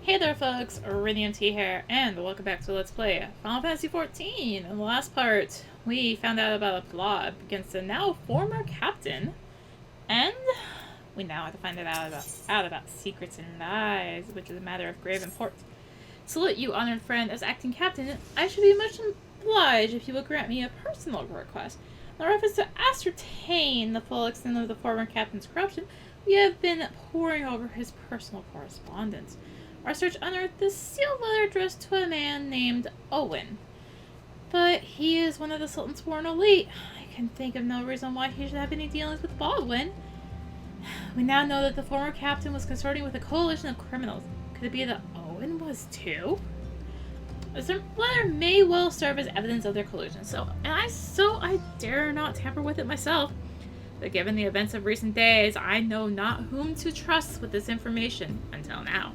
Hey there folks, rinimt here, and welcome back to Let's Play Final Fantasy XIV. In the last part, we found out about a plot against a now former captain, and we now have to find out about secrets and lies, which is a matter of grave import. Salute you, honored friend, as acting captain. I should be much obliged if you will grant me a personal request. In reference to ascertain the full extent of the former captain's corruption, we have been poring over his personal correspondence. Our search unearthed this sealed letter addressed to a man named Owen. But he is one of the Sultan's sworn elite. I can think of no reason why he should have any dealings with Baldwin. We now know that the former captain was consorting with a coalition of criminals. Could it be that Owen was too? This letter may well serve as evidence of their collusion, so I dare not tamper with it myself. But given the events of recent days, I know not whom to trust with this information until now.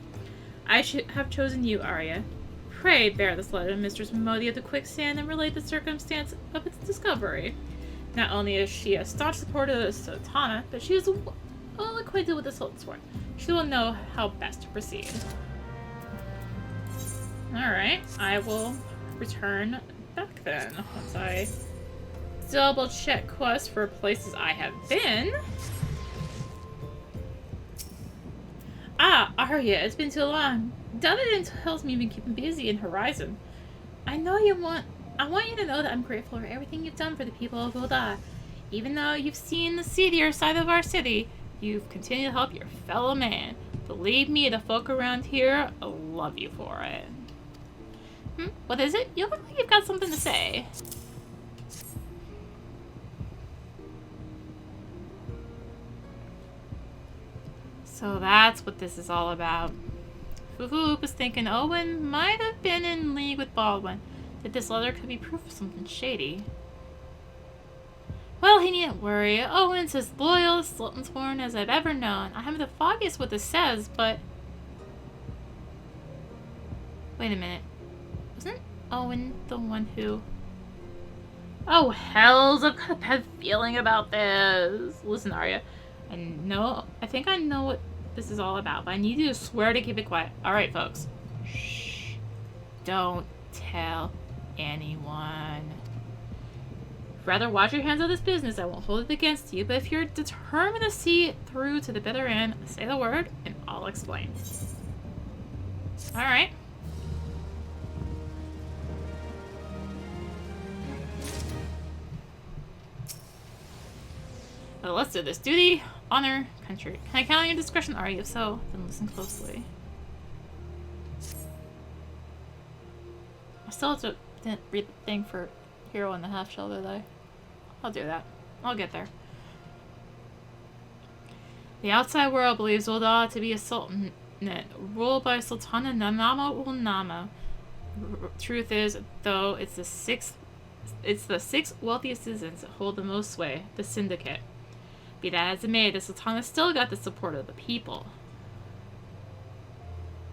I should have chosen you, Arya. Pray bear this letter to Mistress Modi of the Quicksand and relate the circumstance of its discovery. Not only is she a staunch supporter of the Sultana, but she is well acquainted with the Sultan's sworn. She will know how best to proceed. Alright, I will return back then, once I double check quests for places I have been. Ah, Arya, it's been too long. Dunedin tells me you've been keeping busy in Horizon. I want you to know that I'm grateful for everything you've done for the people of ul'dah. Even though you've seen the seedier side of our city, you've continued to help your fellow man. Believe me, the folk around here love you for it. What is it? You look like you've got something to say. So that's what this is all about. Fufu was thinking Owen might have been in league with Baldwin, that this letter could be proof of something shady. Well, he needn't worry. Owen's as loyal as Sultansworn as I've ever known. I haven't the foggiest what this says, but... Wait a minute. Wasn't Owen the one who... Oh, hells, I've got a bad feeling about this. Listen, Arya. I think I know what this is all about, but I need you to swear to keep it quiet. Alright, folks. Shh. Don't tell anyone. Rather wash your hands of this business. I won't hold it against you, but if you're determined to see it through to the bitter end, say the word, and I'll explain. Alright. Well, let's do this. Duty, honor, country. Can I count on your discretion, Arya? If so, then listen closely. I still didn't read the thing for Hero in the Half Shell, did I? I'll do that. I'll get there. The outside world believes ul'dah to be a sultanate ruled by Sultana Nanama Ulnama. Truth is, though, it's the six wealthiest citizens that hold the most sway, the syndicate. Be that as it may, the Sultana still got the support of the people.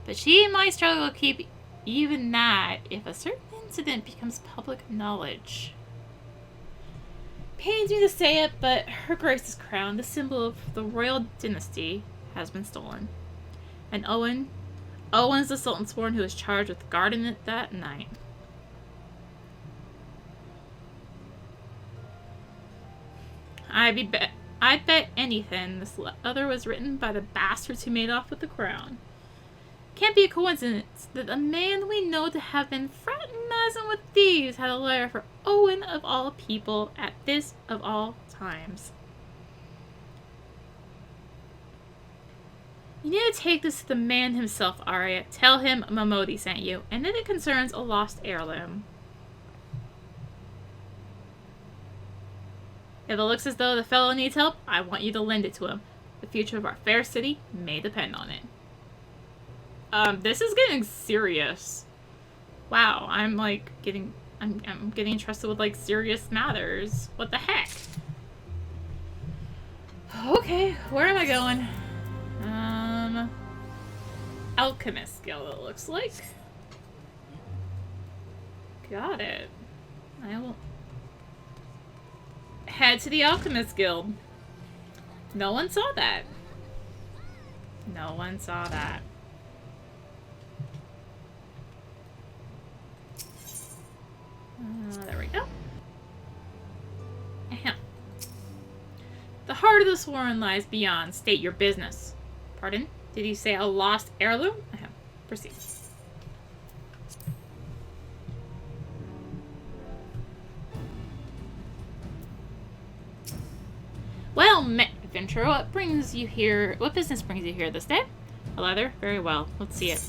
But she might struggle to keep even that if a certain incident becomes public knowledge. Pains me to say it, but Her Grace's crown, the symbol of the royal dynasty, has been stolen. And Owen's the Sultansworn who is charged with guarding it that night. I'd bet anything this letter was written by the bastards who made off with the crown. Can't be a coincidence that the man we know to have been fraternizing with thieves had a letter for Owen of all people at this of all times. You need to take this to the man himself, Arya. Tell him Modi sent you, and that it concerns a lost heirloom. If it looks as though the fellow needs help, I want you to lend it to him. The future of our fair city may depend on it. This is getting serious. Wow, I'm getting entrusted with like serious matters. What the heck? Okay, where am I going? Alchemist's Guild, it looks like. Got it. I will head to the Alchemist's Guild. No one saw that. No one saw that. There we go. Ahem. The heart of the sworn lies beyond. State your business. Pardon? Did you say a lost heirloom? Ahem. Proceed. Well met, adventurer. What brings you here? What business brings you here this day? A leather? Very well. Let's see it.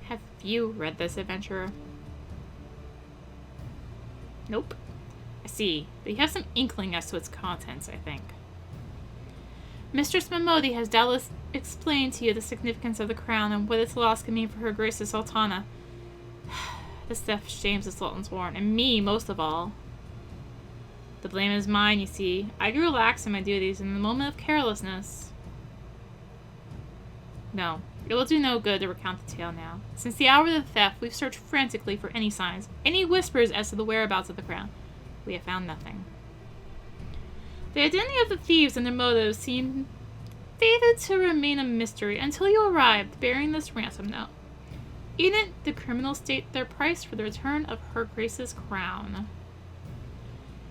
Have you read this, adventurer? Nope. I see. But you have some inkling as to its contents, I think. Mistress Mimodi has doubtless explained to you the significance of the crown and what its loss can mean for her grace the Sultana. This theft shames the Sultan's warrant, and me most of all. The blame is mine, you see. I grew lax in my duties in the moment of carelessness. No, it will do no good to recount the tale now. Since the hour of the theft, we've searched frantically for any signs, any whispers as to the whereabouts of the crown. We have found nothing. The identity of the thieves and their motives seem fated to remain a mystery until you arrived bearing this ransom note. In it, the criminals state their price for the return of Her Grace's crown.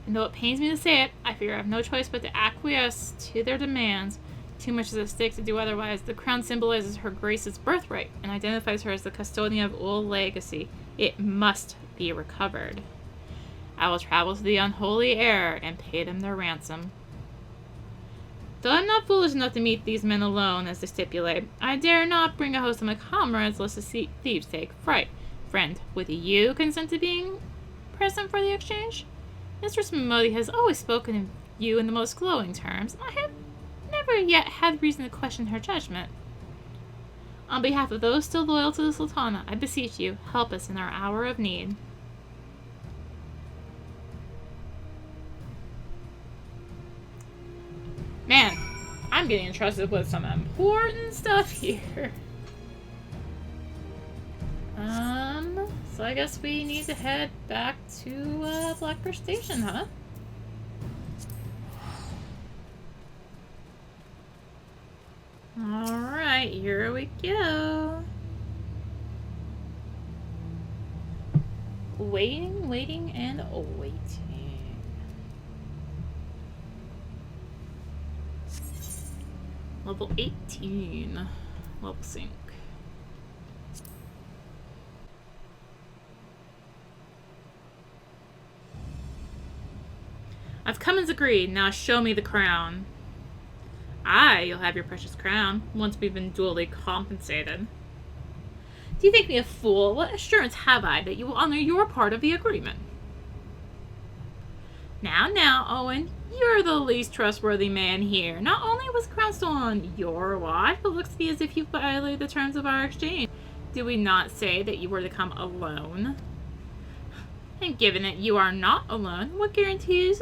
And though it pains me to say it, I fear I have no choice but to acquiesce to their demands. Too much is at stake to do otherwise. The crown symbolizes Her Grace's birthright and identifies her as the custodian of ul'dah legacy. It must be recovered. I will travel to the unholy heir and pay them their ransom. Though I'm not foolish enough to meet these men alone, as they stipulate, I dare not bring a host of my comrades lest the thieves take fright. Friend, would you consent to being present for the exchange? Mistress Mimodi has always spoken of you in the most glowing terms, and I have never yet had reason to question her judgment. On behalf of those still loyal to the Sultana, I beseech you, help us in our hour of need. Man, I'm getting entrusted with some important stuff here. So I guess we need to head back to Blackbird Station, huh? Alright, here we go. Waiting, and waiting. Level 18. Level sync. I've come as agreed. Now show me the crown. Aye, you'll have your precious crown, once we've been duly compensated. Do you think me a fool? What assurance have I that you will honor your part of the agreement? Now, Owen, you're the least trustworthy man here. Not only was the crown stolen on your watch, but looks to me as if you violated the terms of our exchange. Did we not say that you were to come alone? And given that you are not alone, what guarantees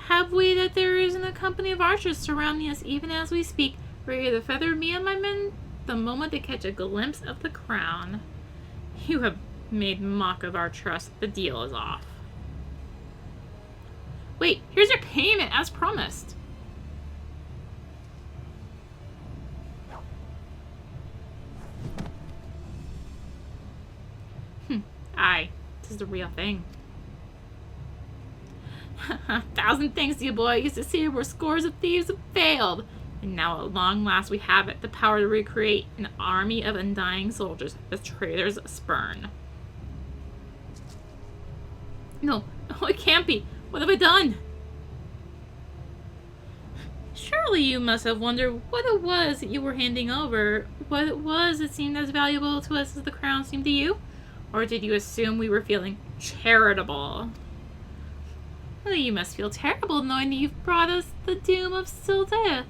have we that there isn't a company of archers surrounding us even as we speak, ready to feather me and my men the moment they catch a glimpse of the crown? You have made mock of our trust. The deal is off. Wait, here's your payment as promised. Aye, this is the real thing. 1,000 thanks to you, boy. I used to see where scores of thieves have failed. And now at long last we have it, the power to recreate an army of undying soldiers, the traitors spurn. No, it can't be. What have I done? Surely you must have wondered what it was that you were handing over, what it was that seemed as valuable to us as the crown seemed to you? Or did you assume we were feeling charitable? Well, you must feel terrible knowing that you've brought us the doom of Sultana.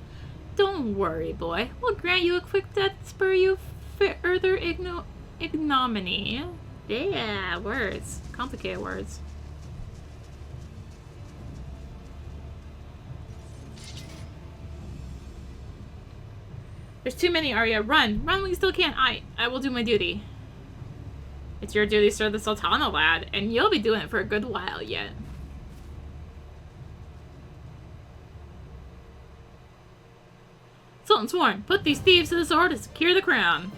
Don't worry, boy. We'll grant you a quick death to spur you further ignominy. Yeah, words. Complicated words. There's too many, Arya. Run! Run when you still can. I will do my duty. It's your duty to serve the Sultana, lad, and you'll be doing it for a good while yet. Sultan sworn, put these thieves to the sword and secure the crown.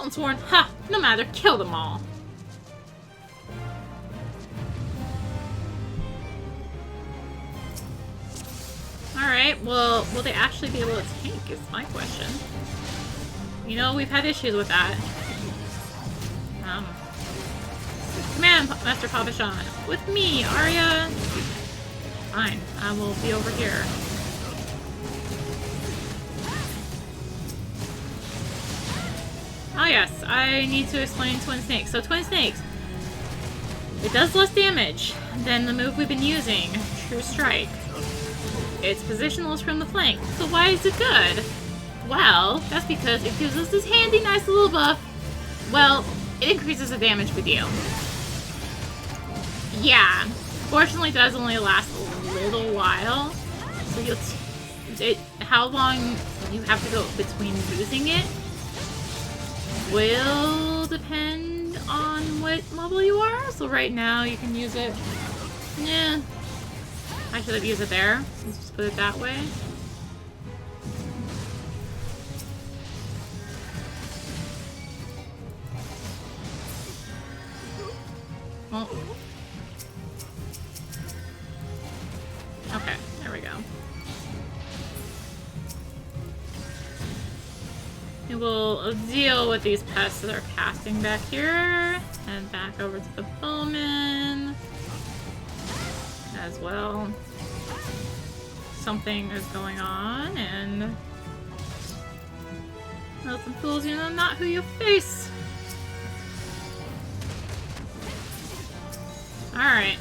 Sultan Sworn, ha! No matter, kill them all. Alright, well, will they actually be able to tank is my question. You know, we've had issues with that. Command, Master Pabashan. With me, Arya. Fine, I will be over here. Oh yes, I need to explain Twin Snakes. So Twin Snakes, it does less damage than the move we've been using, True Strike. It's positionless from the flank. So why is it good? Well, that's because it gives us this handy, nice little buff. Well, it increases the damage we deal. Yeah, fortunately, it does only last a little while. So you'll how long you have to go between using it will depend on what level you are. So right now you can use it. Yeah, I should have used it there. Let's just put it that way. Well, okay, there we go. We will deal with these pests that are casting back here. And back over to the bowman as well. Something is going on, and nothing fools you know not who you face. Alright.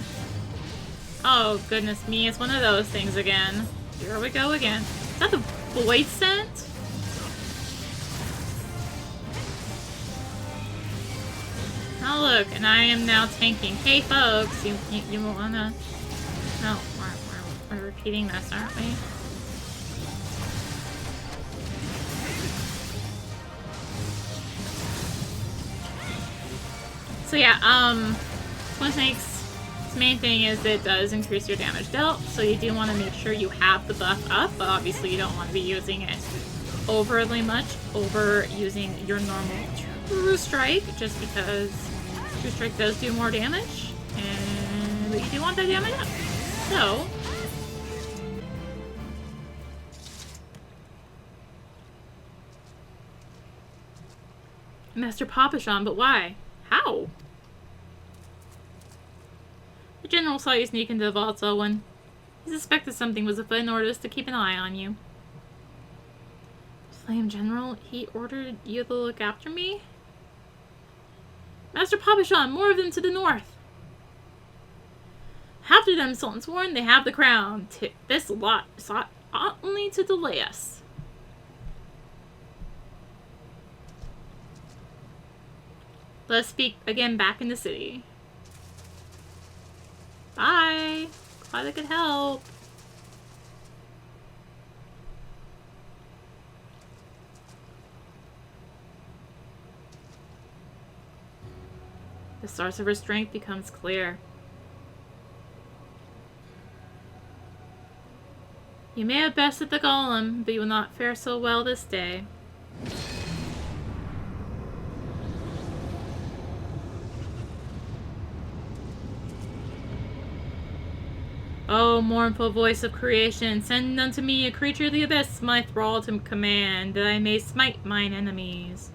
Oh, goodness me, it's one of those things again. Here we go again. Is that the void scent? Oh, look, and I am now tanking. Hey, folks, you wanna... No, we're repeating this, aren't we? So yeah, Twin Snake's main thing is that it does increase your damage dealt, so you do want to make sure you have the buff up, but obviously you don't want to be using it overly much over using your normal True Strike, just because True Strike does do more damage, but you do want that damage up. So, Master Pabashan, but why? How? The general saw you sneak into the vault, Owen. He suspected something was afoot and ordered us to keep an eye on you. Flame General, he ordered you to look after me? Master Pabashan, more of them to the north. After them, Sultan Sworn, they have the crown. This lot sought only to delay us. Let us speak again back in the city. Bye. Glad I could help. The source of her strength becomes clear. You may have bested the golem, but you will not fare so well this day. O mournful voice of creation, send unto me a creature of the abyss, my thrall to command, that I may smite mine enemies.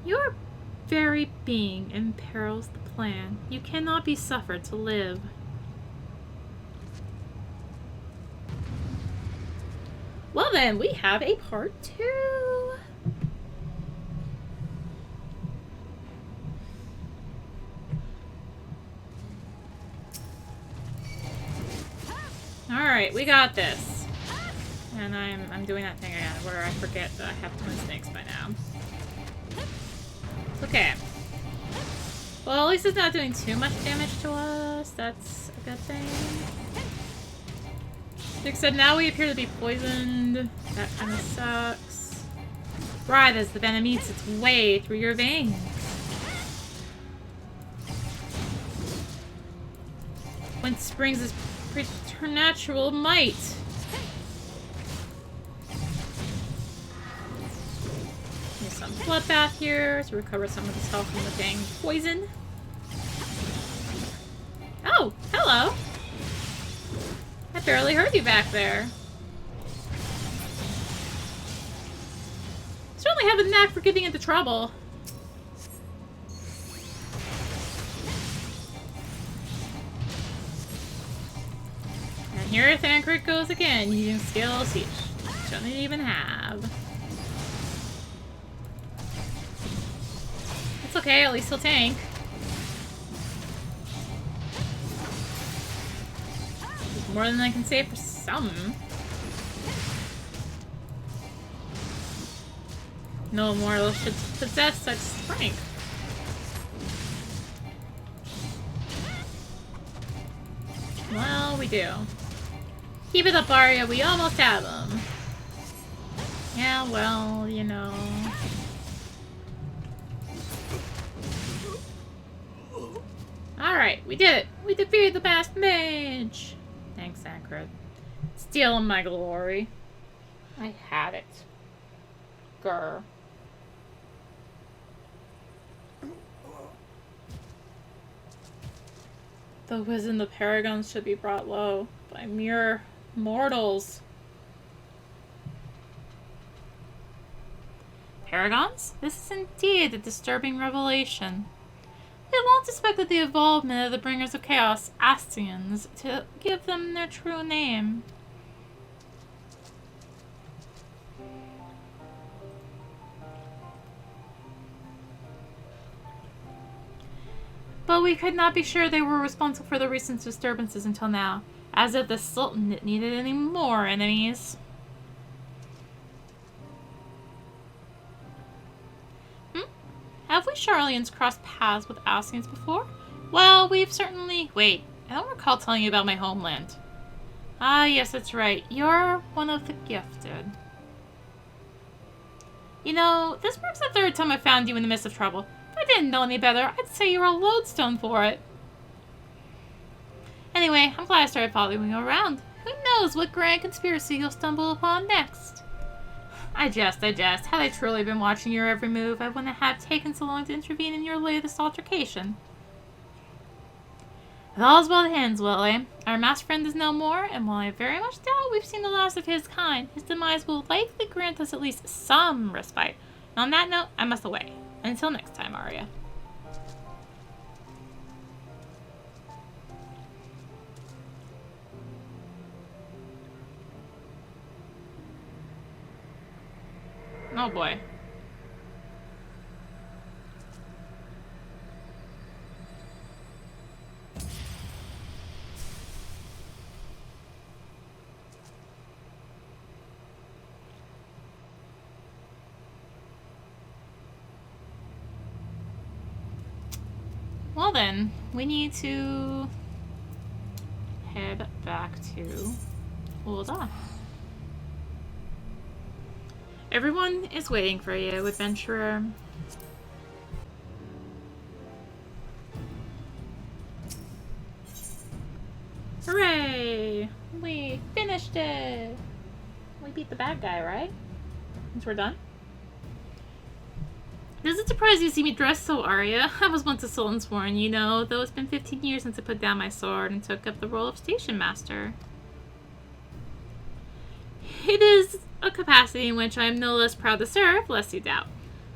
Your very being imperils the plan. You cannot be suffered to live. Well then, we have a part 2. Alright, we got this. And I'm doing that thing again where I forget that I have Twin Snakes by now. Okay. Well, at least it's not doing too much damage to us. That's a good thing. Except now we appear to be poisoned. That kind of sucks. Right as the venom eats its way through your veins. whence springs his preternatural might. There's some bloodbath here to recover some of his health from the dang poison. Oh, hello! I barely heard you back there. Certainly have a knack for getting into trouble. And here Thancred goes again, using skills he shouldn't even have. It's okay, at least he'll tank. There's more than I can say for some. No mortal should possess such strength. Well, we do. Keep it up, Arya. We almost have him. Yeah, well, you know. Alright, we did it. We defeated the past mage. Thanks, Thancred. Stealing my glory. I had it. Grr. The wisdom of the paragons should be brought low by mere mortals. Paragons? This is indeed a disturbing revelation. We had long suspected the involvement of the bringers of chaos, Ascians, to give them their true name. But we could not be sure they were responsible for the recent disturbances until now, as if the Sultanate needed any more enemies. Have we Charlians crossed paths with Ascians before? Well, we've certainly... Wait, I don't recall telling you about my homeland. Ah, yes, that's right. You're one of the gifted. You know, this marks the third time I found you in the midst of trouble. If I didn't know any better, I'd say you're a lodestone for it. Anyway, I'm glad I started following you around. Who knows what grand conspiracy you'll stumble upon next? I jest. Had I truly been watching your every move, I wouldn't have taken so long to intervene in your latest altercation. If all's well that ends well, eh? Our masked friend is no more, and while I very much doubt we've seen the last of his kind, his demise will likely grant us at least some respite. And on that note, I must away. Until next time, Arya. Oh boy. Well then, we need to head back to ul'dah. Everyone is waiting for you, adventurer. Hooray! We finished it! We beat the bad guy, right? Since we're done? Does it surprise you to see me dressed so, Arya? I was once a Sultansworn, you know, though it's been 15 years since I put down my sword and took up the role of station master. It is a capacity in which I am no less proud to serve, lest you doubt.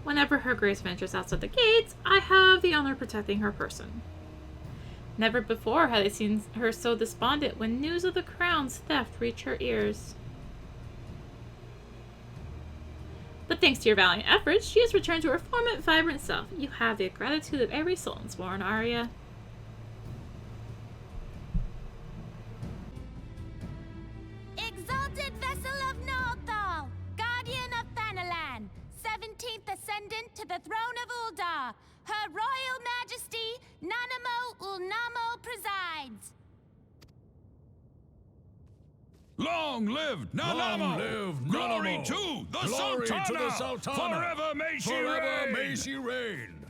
Whenever Her Grace ventures outside the gates, I have the honor of protecting her person. Never before had I seen her so despondent when news of the crown's theft reached her ears. But thanks to your valiant efforts, she has returned to her former vibrant self. You have the gratitude of every Sultansworn, Arya. Exalted vessel of Northal, guardian of Thanalan, 17th ascendant to the throne of ul'dah, Her Royal Majesty Nanamo Ul'namo presides. Long live Nanamo! Long live Glory Nanamo! to the Glory Sultana! to the Sultana! Forever may she Forever reign! may she reign!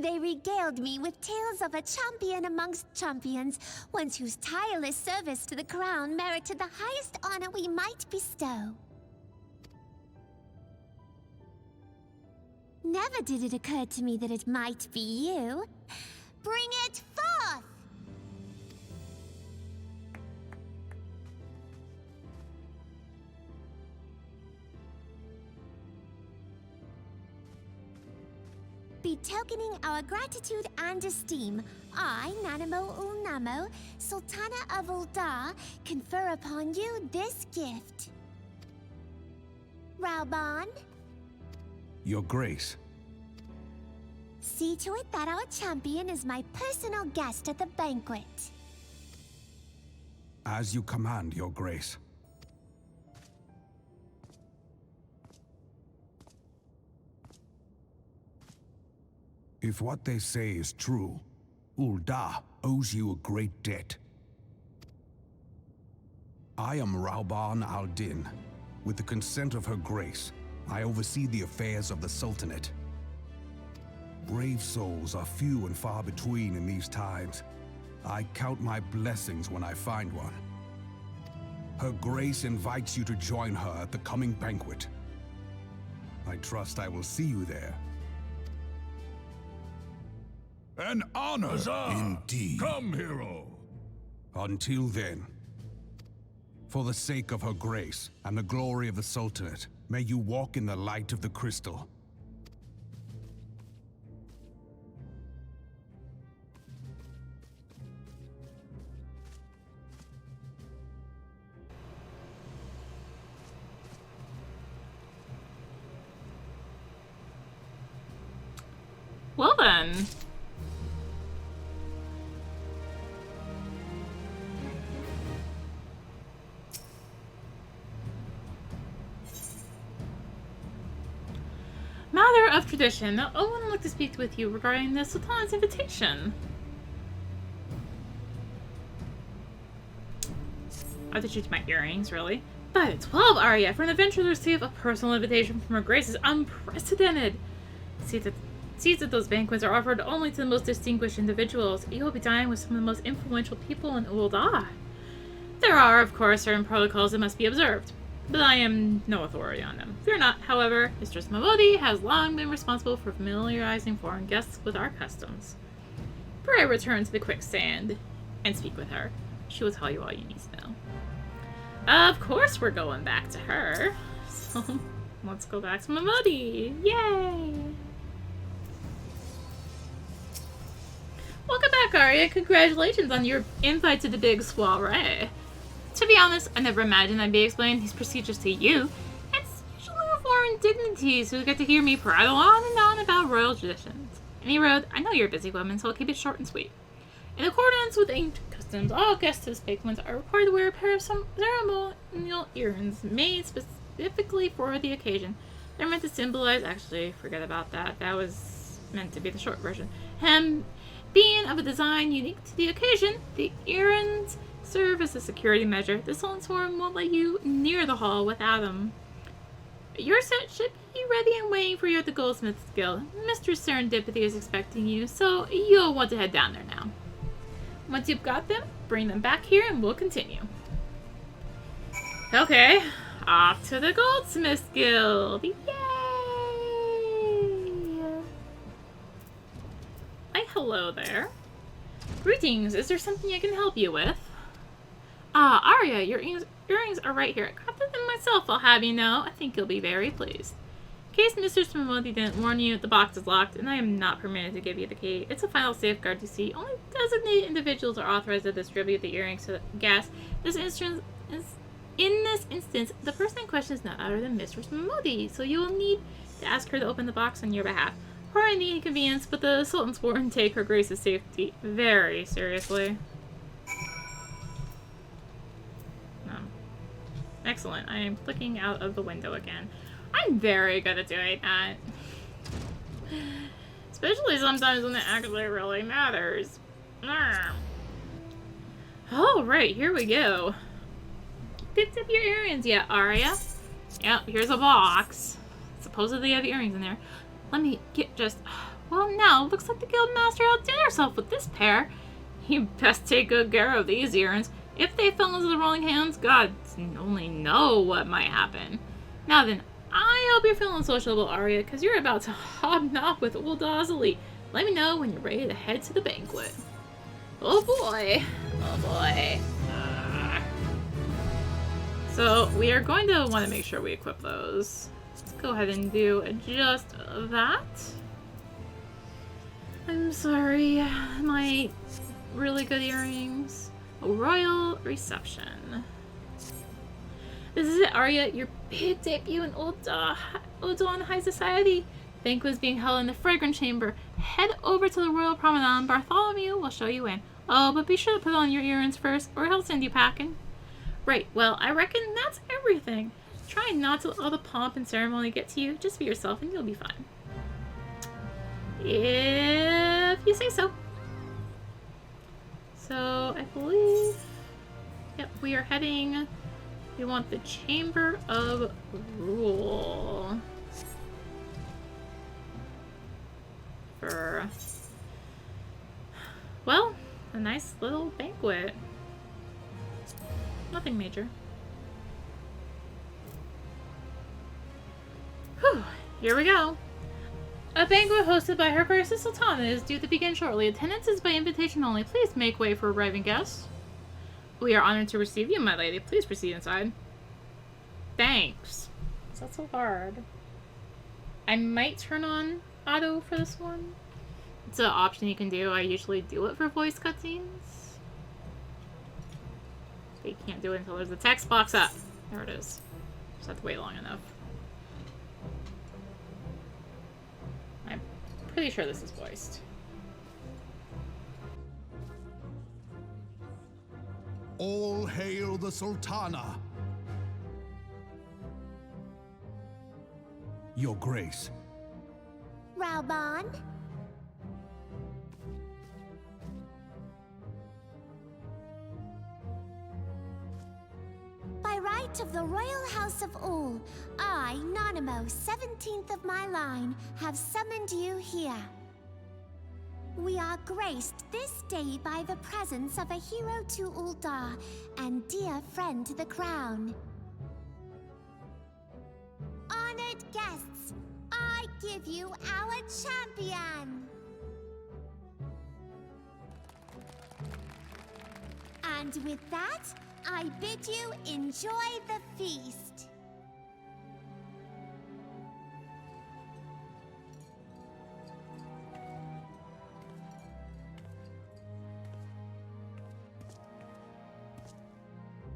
They regaled me with tales of a champion amongst champions, one whose tireless service to the crown merited the highest honor we might bestow. Never did it occur to me that it might be you. Bring it forth! Betokening our gratitude and esteem, I, Nanamo Ul'namo, Sultana of Ul'dah, confer upon you this gift. Raubahn? Your Grace. See to it that our champion is my personal guest at the banquet. As you command, Your Grace. If what they say is true, ul'dah owes you a great debt. I am Raubahn al-Din. With the consent of Her Grace, I oversee the affairs of the Sultanate. Brave souls are few and far between in these times. I count my blessings when I find one. Her Grace invites you to join her at the coming banquet. I trust I will see you there. An honor. Huzzah! Indeed. Come, hero. Until then, for the sake of Her Grace and the glory of the Sultanate, may you walk in the light of the crystal. Well then. Matter of tradition, Owen would like to speak with you regarding the Sultana's invitation. I have to choose my earrings, really. But 12 Arya, for an adventurer to receive a personal invitation from Her Grace is unprecedented. Seats at those banquets are offered only to the most distinguished individuals. You will be dining with some of the most influential people in ul'dah. There are, of course, certain protocols that must be observed, but I am no authority on them. Fear not, however, Mistress Mamodi has long been responsible for familiarizing foreign guests with our customs. Pray return to the quicksand and speak with her. She will tell you all you need to know. Of course we're going back to her. So, let's go back to Mamodi. Yay! Welcome back, Arya. Congratulations on your invite to the big soiree. To be honest, I never imagined I'd be explaining these procedures to you. It's usually a foreign dignitaries who get to hear me prattle on and on about royal traditions. Any road, I know you're a busy woman, so I'll keep it short and sweet. In accordance with ancient customs, all guests to this banquet are required to wear a pair of some ceremonial earrings made specifically for the occasion. They're meant to symbolize, actually, forget about that. That was meant to be the short version. Being of a design unique to the occasion, the earrings serve as a security measure. The Sultan's Forum won't let you near the hall without them. Your set should be ready and waiting for you at the Goldsmiths Guild. Mr. Serendipity is expecting you, so you'll want to head down there now. Once you've got them, bring them back here and we'll continue. Okay, off to the Goldsmiths Guild. Yay! Hello there. Greetings, is there something I can help you with? Arya, your earrings are right here. I crafted them myself, I'll have you know. I think you'll be very pleased. In case Mr. Mamodi didn't warn you, the box is locked, and I am not permitted to give you the key. It's a final safeguard, you see. Only designated individuals are authorized to distribute the earrings to the guests. In this instance, the person in question is none other than Mistress Mamodi, so you will need to ask her to open the box on your behalf. Pardon the inconvenience, but the Sultan's sworn take Her Grace's safety very seriously. Excellent. I am clicking out of the window again. I'm very good at doing that. Especially sometimes when it actually really matters. Alright, here we go. Picked up your earrings yet, Arya? Yep, here's a box. Supposedly you have earrings in there. Let me get just Well, now, looks like the guildmaster outdid herself with this pair. You best take good care of these earrings. If they fell into the wrong hands, God only know what might happen. Now then, I hope you're feeling sociable, Arya, because you're about to hobnob with ul'dah. Let me know when you're ready to head to the banquet. Oh boy. Oh boy. So, we are going to want to make sure we equip those. Let's go ahead and do just that. I'm sorry, my really good earrings. A royal reception. This is it, Arya. Your big debut in ul'dah in high society. Banquet is being held in the fragrant chamber. Head over to the royal promenade. Bartholomew will show you in. Oh, but be sure to put on your earrings first, or he'll send you packing. Right, well, I reckon that's everything. Try not to let all the pomp and ceremony get to you. Just be yourself and you'll be fine. If you say so. So, I believe... Yep, we are heading... We want the Chamber of Rule. For... Well, a nice little banquet. Nothing major. Whew, here we go. A banquet hosted by Her Grace Sultana is due to begin shortly. Attendance is by invitation only. Please make way for arriving guests. We are honored to receive you, my lady. Please proceed inside. Thanks. Is that so hard? I might turn on auto for this one. It's an option you can do. I usually do it for voice cutscenes. But you can't do it until there's a text box up. There it is. Just have to wait long enough. I'm pretty sure this is voiced. All hail the Sultana! Your Grace. Raubahn? By right of the Royal House of Ul, I, Nanamo, 17th of my line, have summoned you here. We are graced this day by the presence of a hero to ul'dah and dear friend to the crown. Honored guests, I give you our champion! And with that, I bid you enjoy the feast.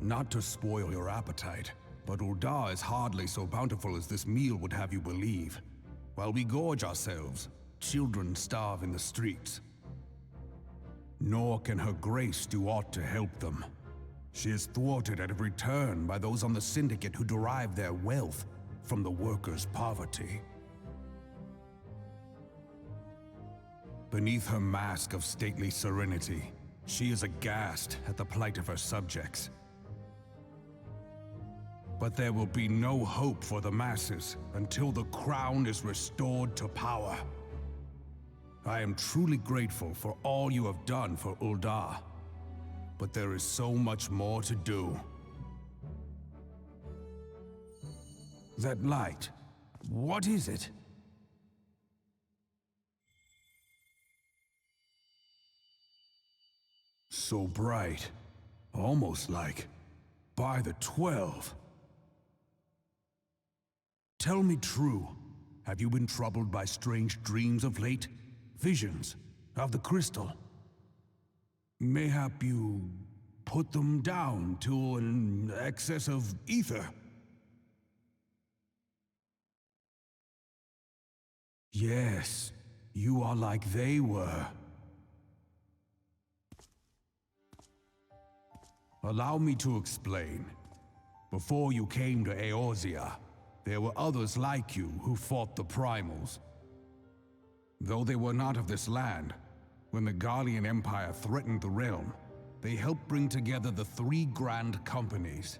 Not to spoil your appetite, but ul'dah is hardly so bountiful as this meal would have you believe. While we gorge ourselves, children starve in the streets. Nor can Her Grace do aught to help them. She is thwarted at every turn by those on the Syndicate who derive their wealth from the workers' poverty. Beneath her mask of stately serenity, she is aghast at the plight of her subjects. But there will be no hope for the masses until the crown is restored to power. I am truly grateful for all you have done for ul'dah, but there is so much more to do. That light, what is it? So bright, almost like by the 12. Tell me true, have you been troubled by strange dreams of late? Visions of the crystal? Mayhap you put them down to an excess of ether? Yes, you are like they were. Allow me to explain. Before you came to Eorzea, there were others like you who fought the primals. Though they were not of this land, when the Garlean Empire threatened the realm, they helped bring together the 3 grand companies.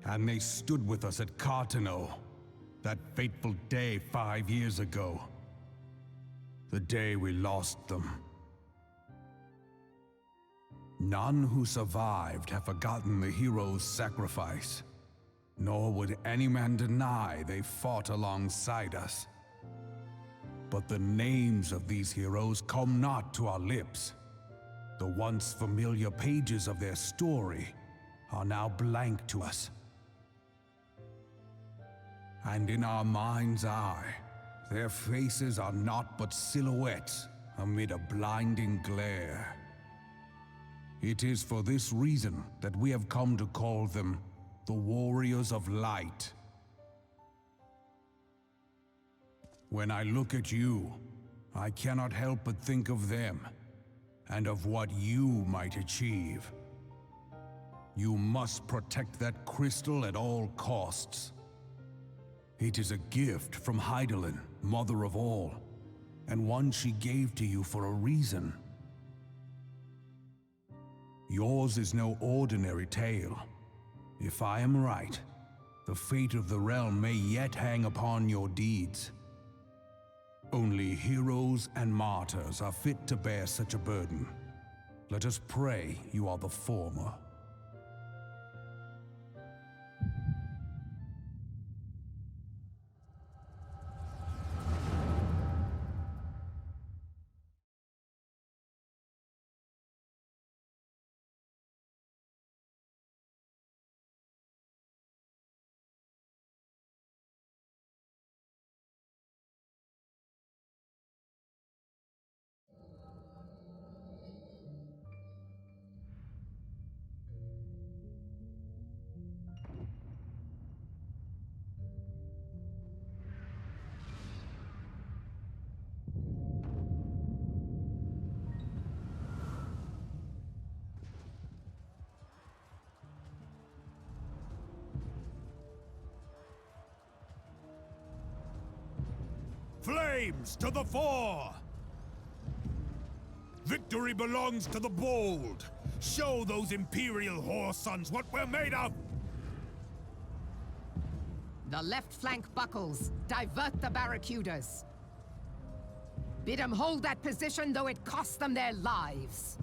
And they stood with us at Cartano. That fateful day 5 years ago. The day we lost them. None who survived have forgotten the heroes' sacrifice, nor would any man deny they fought alongside us. But the names of these heroes come not to our lips. The once familiar pages of their story are now blank to us. And in our mind's eye, their faces are naught but silhouettes amid a blinding glare. It is for this reason that we have come to call them the Warriors of Light. When I look at you, I cannot help but think of them, and of what you might achieve. You must protect that crystal at all costs. It is a gift from Hydaelyn, Mother of All, and one she gave to you for a reason. Yours is no ordinary tale. If I am right, the fate of the realm may yet hang upon your deeds. Only heroes and martyrs are fit to bear such a burden. Let us pray you are the former. Flames to the fore! Victory belongs to the bold. Show those Imperial whore sons what we're made of! The left flank buckles. Divert the barracudas. Bid them hold that position, though it costs them their lives.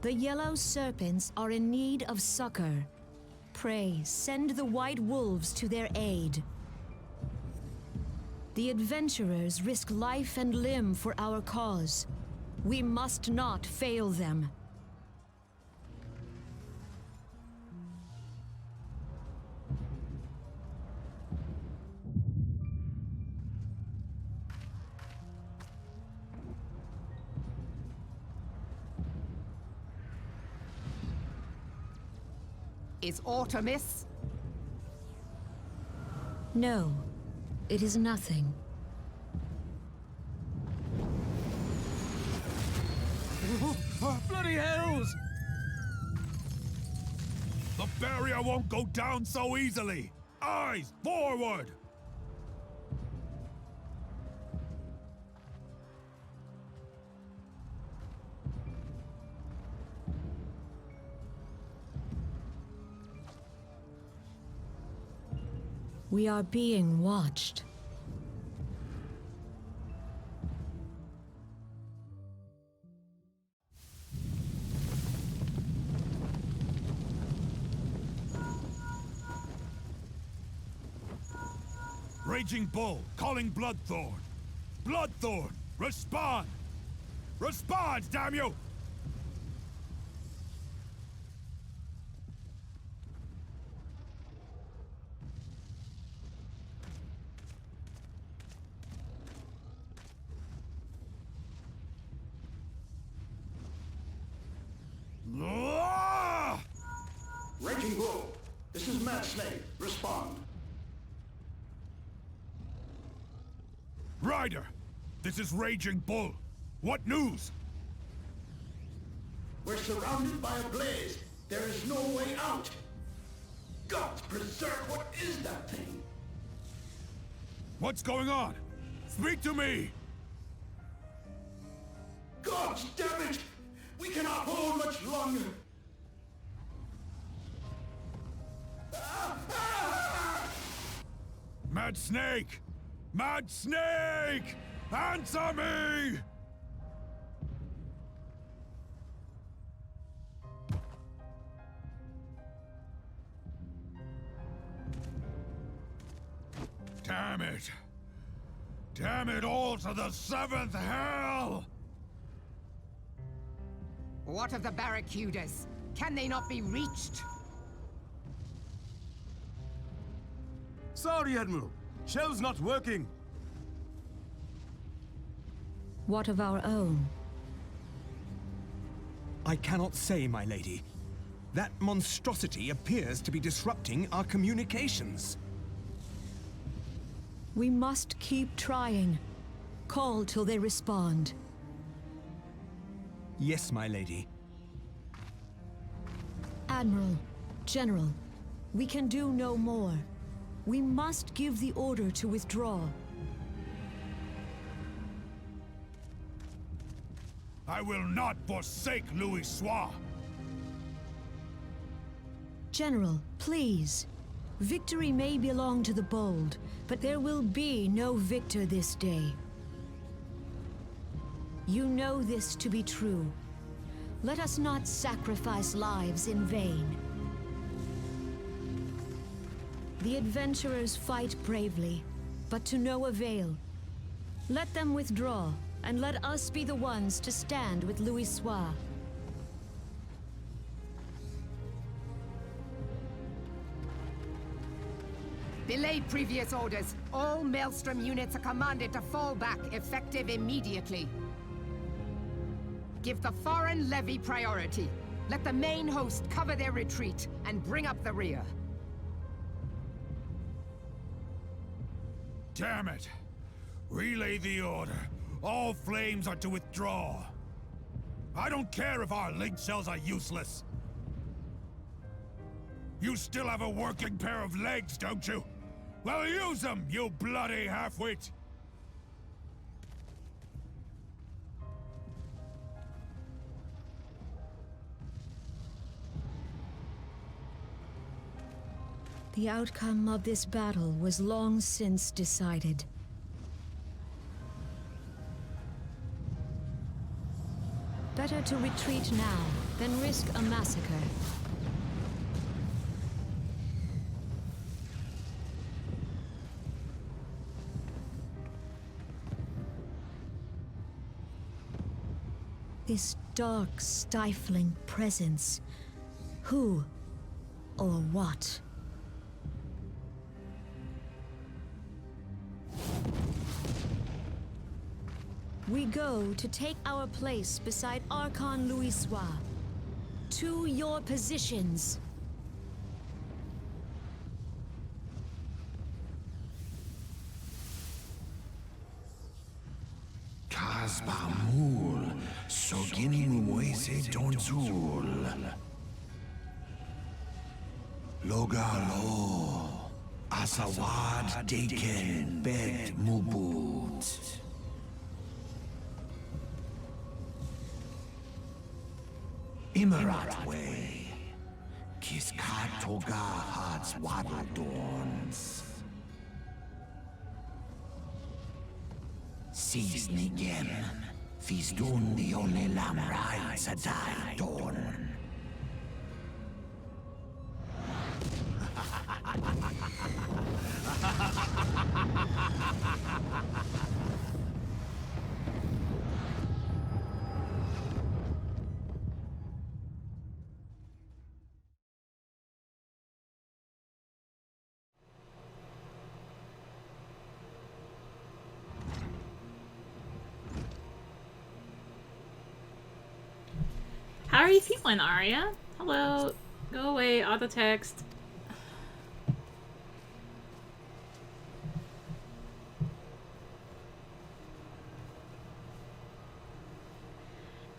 The yellow serpents are in need of succor. Pray, send the white wolves to their aid. The adventurers risk life and limb for our cause. We must not fail them. Is aught amiss? No, it is nothing. Bloody hells! The barrier won't go down so easily! Eyes forward! We are being watched. Raging Bull, calling Bloodthorn. Bloodthorn, respond! Respond, damn you! Ah! Raging Bull, this is Mad Snake. Respond. Ryder, this is Raging Bull. What news? We're surrounded by a blaze. There is no way out. God preserve, what is that thing? What's going on? Speak to me! God damn it! We cannot hold much longer. Mad Snake! Mad Snake! Answer me! Damn it! Damn it all to the 7th hell! What of the barracudas? Can they not be reached? Sorry, Admiral. Shell's not working. What of our own? I cannot say, my lady. That monstrosity appears to be disrupting our communications. We must keep trying. Call till they respond. Yes, my lady. Admiral, General, we can do no more. We must give the order to withdraw. I will not forsake Louis Soir. General, please. Victory may belong to the bold, but there will be no victor this day. You know this to be true. Let us not sacrifice lives in vain. The adventurers fight bravely, but to no avail. Let them withdraw, and let us be the ones to stand with Louis Soir. Belay previous orders. All Maelstrom units are commanded to fall back, effective immediately. Give the foreign levy priority. Let the main host cover their retreat and bring up the rear. Damn it! Relay the order. All flames are to withdraw. I don't care if our link cells are useless. You still have a working pair of legs, don't you? Well, use them, you bloody half-wit! The outcome of this battle was long since decided. Better to retreat now than risk a massacre. This dark, stifling presence. Who or what? We go to take our place beside Archon Louis Soir. To your positions. Kasbamul, Sogini Muese Donzul. Logalo, Asawad Deken Bet Mubut. Imarat way, Kiskat Toga Hats Waddledorns. Sis Nigem, Fisdun the only Lamrai Sadai Dorn. How are you feeling, Arya? Hello. Go away, auto text.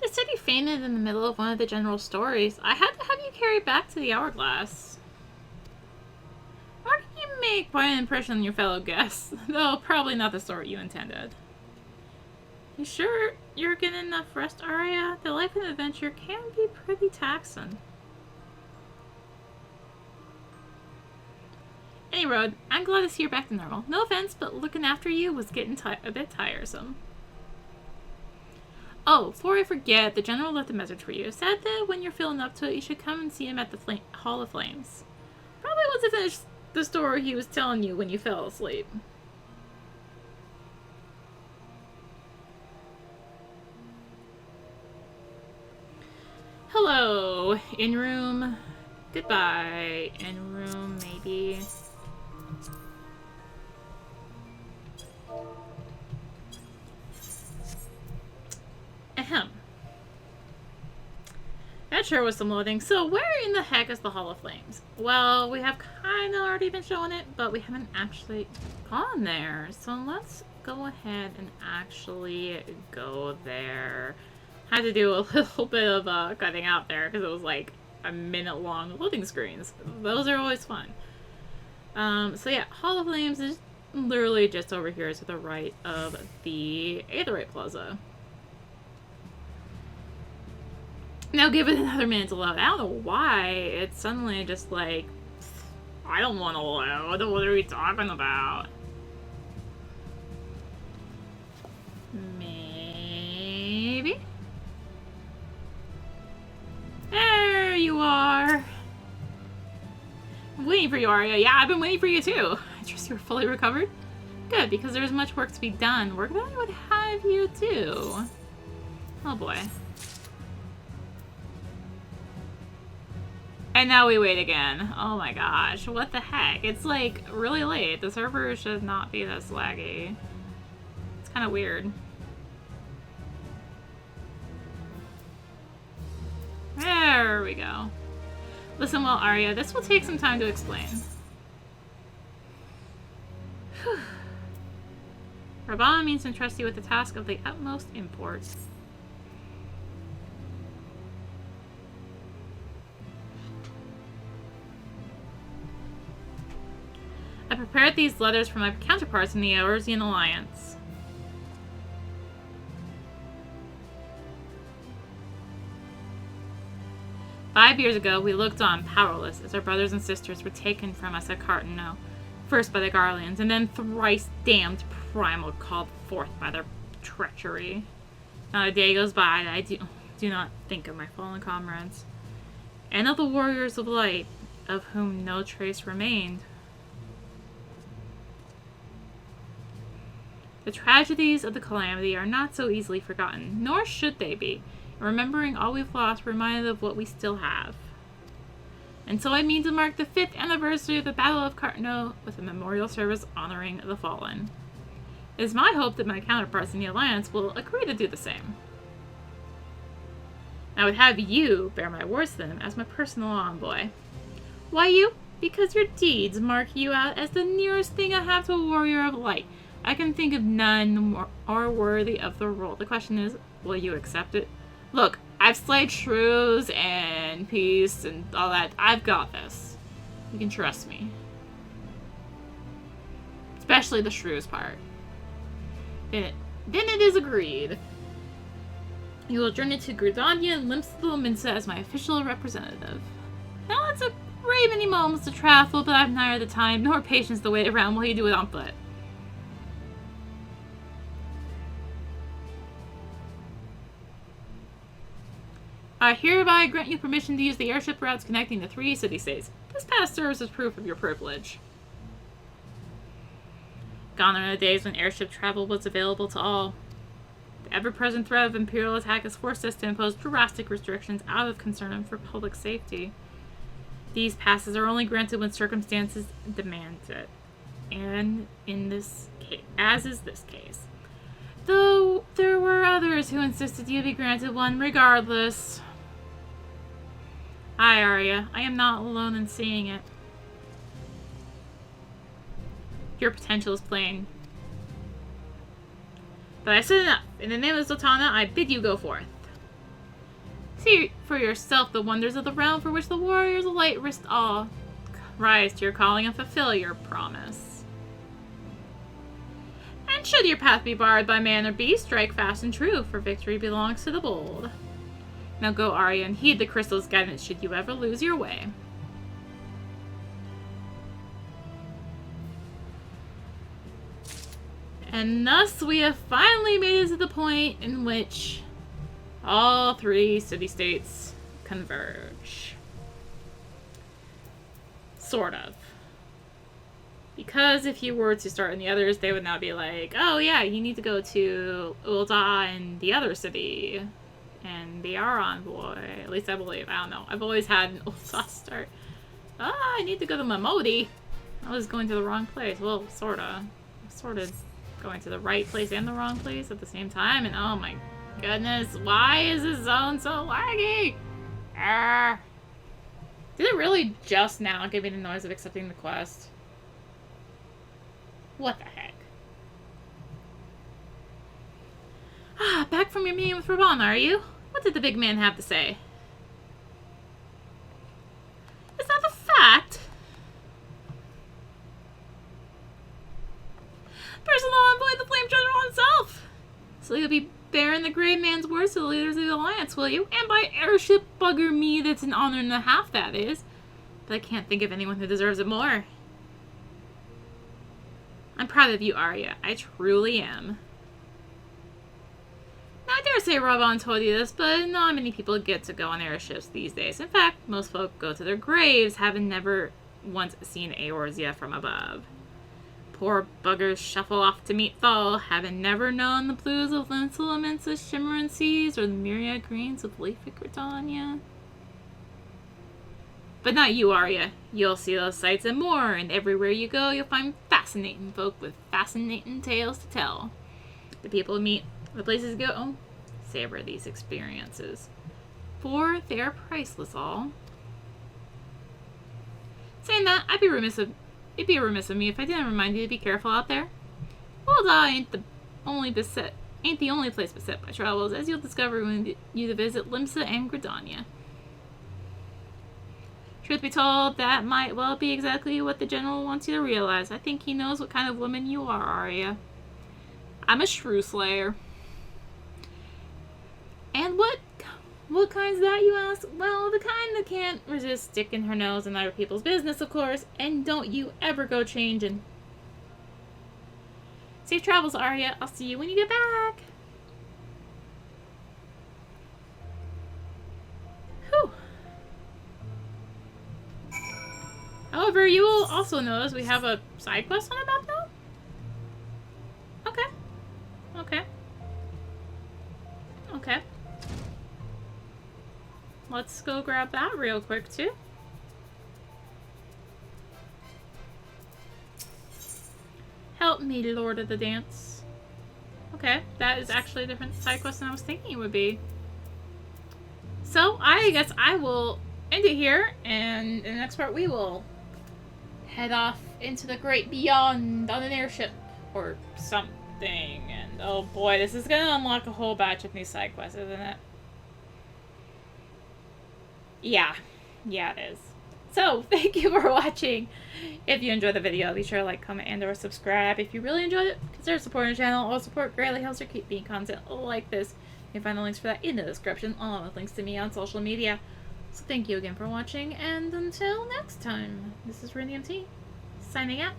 The city fainted in the middle of one of the general's stories. I had to have you carried back to the hourglass. Or did you make quite an impression on your fellow guests? Though probably not the sort you intended. You sure you're getting enough rest, Arya? The life and adventure can be pretty taxing. Any road, I'm glad to see you're back to normal. No offense, but looking after you was getting a bit tiresome. Oh, before I forget, the General left a message for you. Said that when you're feeling up to it, you should come and see him at the Hall of Flames. Probably wants to finish the story he was telling you when you fell asleep. Hello, in-room. Goodbye, in-room, maybe. Ahem. That sure was some loading. So where in the heck is the Hall of Flames? Well, we have kind of already been showing it, but we haven't actually gone there. So let's go ahead and actually go there. Had to do a little bit of cutting out there because it was like a minute long loading screens. Those are always fun. So yeah, Hall of Flames is literally just over here to the right of the Aetherite Plaza. Now give it another minute to load. I don't know why it's suddenly just like, I don't want to load. What are we talking about? Maybe? There you are. I'm waiting for you, Arya. Yeah, I've been waiting for you too. I trust you're fully recovered. Good, because there's much work to be done. Work that I would have you do. Oh boy. And now we wait again. Oh my gosh, what the heck? It's like really late. The server should not be this laggy. It's kind of weird. There we go. Listen well, Arya, this will take some time to explain. Whew. Raubahn means to entrust you with the task of the utmost import. I prepared these letters for my counterparts in the Eorzean Alliance. "5 years ago, we looked on, powerless, as our brothers and sisters were taken from us at Cartano, first by the Garleans, and then thrice damned Primal called forth by their treachery. Not a day goes by that I do not think of my fallen comrades, and of the warriors of light, of whom no trace remained. The tragedies of the Calamity are not so easily forgotten, nor should they be. Remembering all we've lost, reminded of what we still have. And so I mean to mark the 5th anniversary of the Battle of Cartano with a memorial service honoring the fallen. It is my hope that my counterparts in the Alliance will agree to do the same. I would have you bear my words to them as my personal envoy. Why you? Because your deeds mark you out as the nearest thing I have to a warrior of light. I can think of none more worthy of the role. The question is, will you accept it? Look, I've slayed shrews and peace and all that. I've got this. You can trust me. Especially the shrews part. Then it is agreed. You will journey to Gridania and Limsthil Minsa as my official representative. Now it's a great many moments to travel, but I've neither the time nor patience to wait around while you do it on foot. I hereby grant you permission to use the airship routes connecting the 3 city-states. This pass serves as proof of your privilege. Gone are the days when airship travel was available to all. The ever-present threat of Imperial attack has forced us to impose drastic restrictions out of concern for public safety. These passes are only granted when circumstances demand it. And in this case, as is this case. Though there were others who insisted you be granted one regardless. Aye, Arya, I am not alone in seeing it. Your potential is plain. But I said enough. In the name of Sultana, I bid you go forth. See for yourself the wonders of the realm for which the warriors of light risked all. Rise to your calling and fulfill your promise. And should your path be barred by man or beast, strike fast and true, for victory belongs to the bold. Now go, Arya, and heed the crystal's guidance should you ever lose your way. And thus we have finally made it to the point in which all 3 city-states converge. Sort of. Because if you were to start in the others, they would now be like, oh yeah, you need to go to ul'dah and the other city. And be our envoy. At least I believe. I don't know. I've always had an ul'dah start. Ah, I need to go to Mamodi. I was going to the wrong place. Well, sorta. Sorta going to the right place and the wrong place at the same time. And oh my goodness, why is this zone so laggy? Arrgh. Did it really just now give me the noise of accepting the quest? What the heck? Ah, back from your meeting with Raubahn, are you? What did the big man have to say? Is that a fact? Personal envoy of the Flame General himself! So you'll be bearing the Grey Man's words to the leaders of the Alliance, will you? And by airship bugger me, that's an honor and a half, that is. But I can't think of anyone who deserves it more. I'm proud of you, Arya. I truly am. Now, I dare say Raubahn told you this, but not many people get to go on airships these days. In fact, most folk go to their graves, having never once seen Eorzea from above. Poor buggers shuffle off to meet Thal, having never known the blues of Linsolamence's shimmering seas or the myriad greens of Leafy Britannia. But not you, Arya. You'll see those sights and more, and everywhere you go, you'll find fascinating folk with fascinating tales to tell. The people you meet, the places you go, savor these experiences, for they are priceless, all. Saying that, it'd be remiss of me if I didn't remind you to be careful out there. ul'dah ain't the only place beset by troubles, as you'll discover when you visit Limsa and Gridania. Truth be told, that might well be exactly what the General wants you to realize. I think he knows what kind of woman you are, Arya. I'm a Shrew Slayer. And what kind's that, you ask? Well, the kind that can't resist sticking her nose in other people's business, of course, and don't you ever go changing. Safe travels, Arya. I'll see you when you get back. Whew. However, you will also notice we have a side quest on the map now? Okay. Okay. Okay. Let's go grab that real quick, too. Help me, Lord of the Dance. Okay, that is actually a different side quest than I was thinking it would be. So, I guess I will end it here, and in the next part we will head off into the great beyond on an airship or something. And oh boy, this is gonna unlock a whole batch of new side quests, isn't it? Yeah, it is. So, thank you for watching. If you enjoyed the video, be sure to like, comment, and or subscribe. If you really enjoyed it, consider supporting the channel. All support greatly helps her keep being content like this. You can find the links for that in the description, along with links to me on social media. So thank you again for watching, and until next time, this is rinimt, signing out.